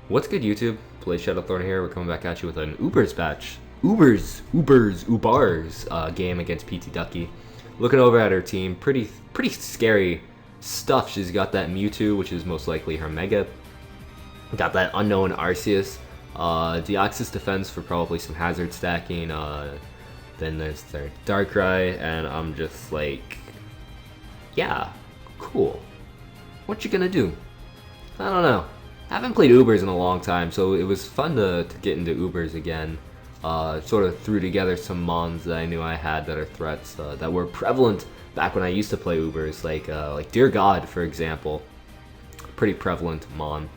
What's good, YouTube? Play Shadowthorn here. We're coming back at you with an Ubers game against PTDuckie. Looking over at her team, pretty scary stuff. She's got that Mewtwo, which is most likely her Mega. Got that unknown Arceus. Deoxys defense for probably some hazard stacking. Then there's their Darkrai, and I'm just like, yeah, cool. What you gonna do? I don't know. I haven't played Ubers in a long time, so it was fun to get into Ubers again. Sort of threw together some mons that I knew I had that are threats that were prevalent back when I used to play Ubers, like Dear God, for example. Pretty prevalent mon.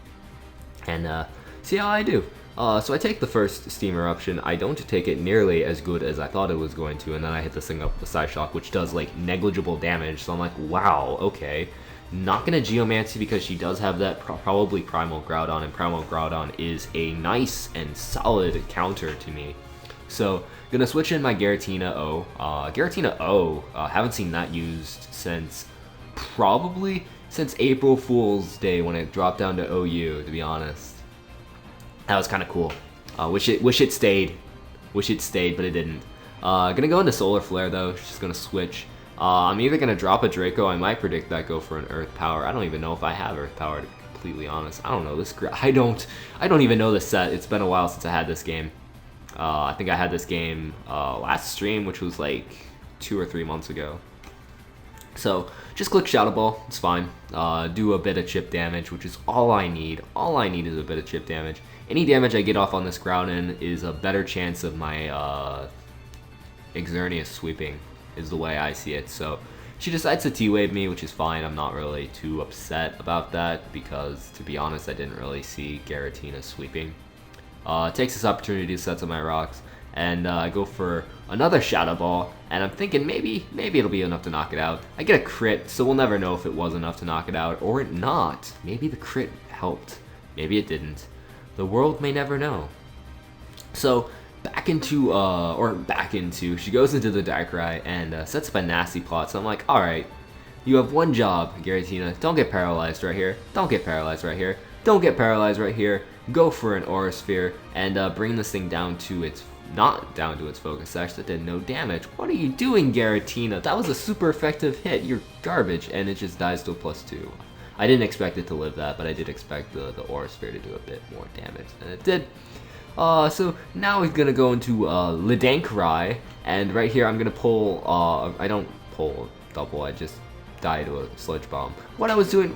And see how I do. So I take the first Steam Eruption. I don't take it nearly as good as I thought it was going to, and then I hit this thing up with Side Shock, which does like negligible damage. So I'm like, wow, okay. Not gonna Geomancy because she does have that probably Primal Groudon, and Primal Groudon is a nice and solid counter to me. So gonna switch in my Giratina O. Giratina O, haven't seen that used since probably since April Fool's Day when it dropped down to OU, to be honest. That was kind of cool. Wish it stayed, but it didn't. Gonna go into Solar Flare though. Just gonna switch. I'm either gonna drop a Draco. I might predict that go for an Earth Power. I don't even know if I have Earth Power, to be completely honest. I don't know this. I don't even know this set. It's been a while since I had this game. I think I had this game last stream, which was like 2 or 3 months ago. So just click Shadow Ball. It's fine. Do a bit of chip damage, which is all I need. All I need is a bit of chip damage. Any damage I get off on this Groudon is a better chance of my Xerneas sweeping, is the way I see it. So she decides to T-Wave me, which is fine. I'm not really too upset about that because, to be honest, I didn't really see Giratina sweeping. Takes this opportunity to set some my rocks, and I go for another Shadow Ball, and I'm thinking maybe it'll be enough to knock it out. I get a crit, so we'll never know if it was enough to knock it out or not. Maybe the crit helped. Maybe it didn't. The world may never know. So she goes into the Darkrai and sets up a nasty plot. So I'm like, alright, you have one job, Giratina. Don't get paralyzed right here. Don't get paralyzed right here. Don't get paralyzed right here. Go for an Aura Sphere and bring this thing down to its, not down to its Focus Sash that did no damage. What are you doing, Giratina? That was a super effective hit. You're garbage, and it just dies to a +2. I didn't expect it to live that, but I did expect the Aura Sphere to do a bit more damage, and it did. So now we're gonna go into Lidankrai, and right here I'm gonna pull. I don't pull double. I just die to a Sludge Bomb. What was I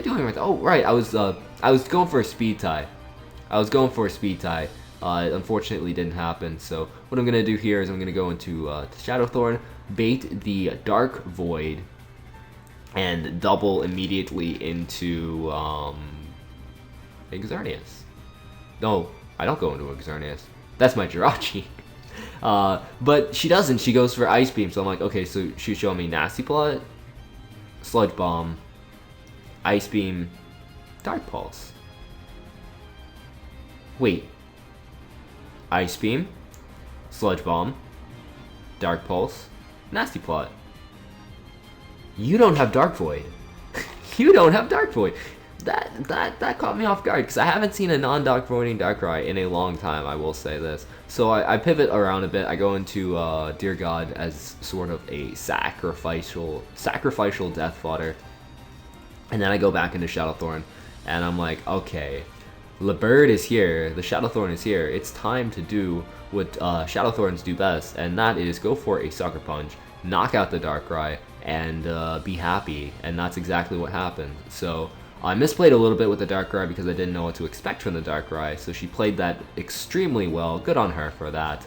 doing right there? Oh, right. I was going for a Speed Tie. Unfortunately, didn't happen. So what I'm gonna do here is I'm gonna go into Shadowthorn, bait the Dark Void, and double immediately into Xerneas. No, I don't go into Xerneas. That's my Jirachi. But she doesn't. She goes for Ice Beam. So I'm like, okay, so she's showing me Nasty Plot, Sludge Bomb, Ice Beam, Dark Pulse. Wait. Ice Beam, Sludge Bomb, Dark Pulse, Nasty Plot. You don't have Dark Void. You don't have Dark Void. That caught me off guard because I haven't seen a non-Dark Voiding Darkrai in a long time, I will say this. So I pivot around a bit. I go into Dear God as sort of a sacrificial death fodder. And then I go back into Shadowthorn and I'm like, okay, the bird is here, the Shadowthorn is here. It's time to do what Shadowthorns do best, and that is go for a Sucker Punch, knock out the Darkrai, and be happy. And that's exactly what happened. So I misplayed a little bit with the Darkrai because I didn't know what to expect from the Darkrai. So she played that extremely well. Good on her for that.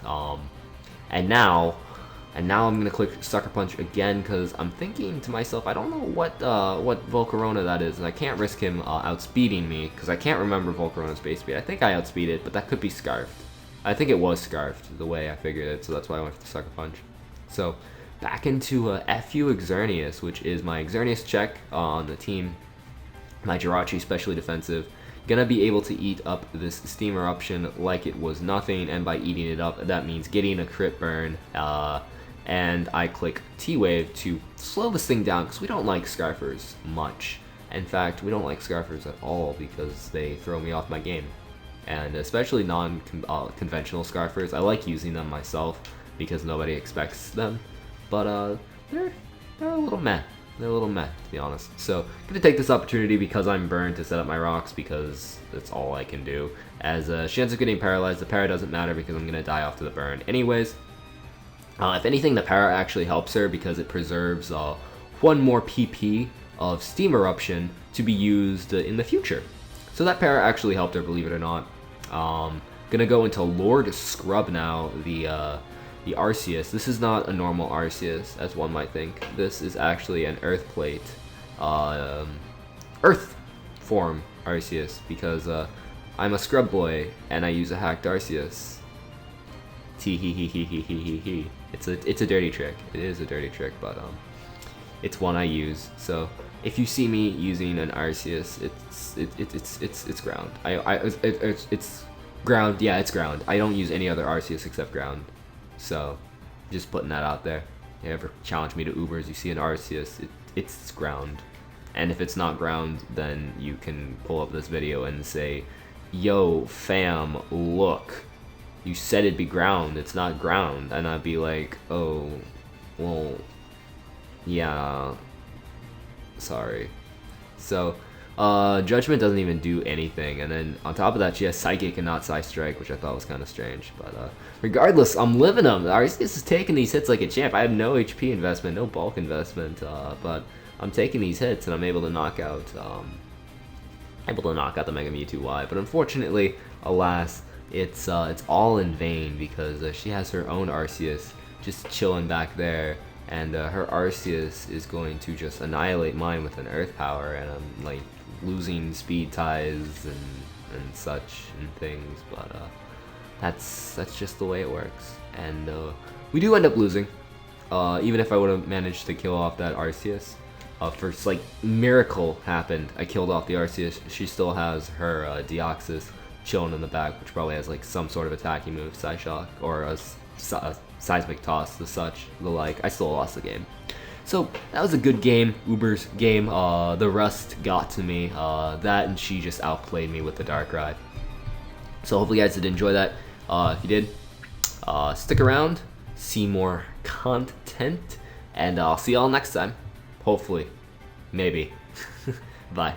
And now I'm gonna click Sucker Punch again because I'm thinking to myself, I don't know what Volcarona that is, and I can't risk him outspeeding me because I can't remember Volcarona's base speed. I think I outspeed it, but that could be Scarfed. I think it was Scarfed the way I figured it, so that's why I went for the Sucker Punch. So back into FU Xerneas, which is my Xerneas check on the team. My Jirachi, especially defensive, gonna be able to eat up this Steam Eruption like it was nothing, and by eating it up, that means getting a crit burn. And I click T-Wave to slow this thing down because we don't like Scarfers much. In fact, we don't like Scarfers at all because they throw me off my game. and especially non-conventional Scarfers. I like using them myself because nobody expects them, but they're a little meh. They're a little meh, to be honest. So, I'm gonna take this opportunity because I'm burned to set up my rocks because that's all I can do. As she ends up getting paralyzed, the para doesn't matter because I'm gonna die off to the burn. Anyways, if anything, the para actually helps her because it preserves one more PP of Steam Eruption to be used in the future. So that para actually helped her, believe it or not. Gonna go into Lord Scrub now, the Arceus. This is not a normal Arceus, as one might think. This is actually an Earth Plate, Earth form Arceus, because I'm a scrub boy and I use a hacked Arceus. Tee hee hee hee hee hee hee hee. It's a dirty trick. It is a dirty trick, but it's one I use. So if you see me using an Arceus, it's ground. It's ground. Yeah, it's ground. I don't use any other Arceus except ground. So just putting that out there. If you ever challenge me to Ubers, you see an Arceus, it's ground. And if it's not ground, then you can pull up this video and say, "Yo, fam, look. You said it'd be ground, it's not ground." And I'd be like, "Oh, well, yeah, sorry." So, Judgment doesn't even do anything, and then on top of that, she has Psychic and not Psystrike, which I thought was kind of strange. But regardless, I'm living them. Arceus is taking these hits like a champ. I had no HP investment, no bulk investment, but I'm taking these hits, and I'm able to knock out, the Mega Mewtwo Y. But unfortunately, alas, it's all in vain because she has her own Arceus just chilling back there, and her Arceus is going to just annihilate mine with an Earth Power, and I'm like losing speed ties and such and things. But that's just the way it works, and we do end up losing. Even if I would have managed to kill off that Arceus, first like miracle happened. I killed off the Arceus. She still has her Deoxys chilling in the back, which probably has like some sort of attacking move, Psyshock, or a Seismic Toss, the like. I still lost the game. So that was a good game, Uber's game. The Rust got to me. That and she just outplayed me with the Darkrai. So hopefully you guys did enjoy that. If you did, stick around, see more content, and I'll see y'all next time. Hopefully. Maybe. Bye.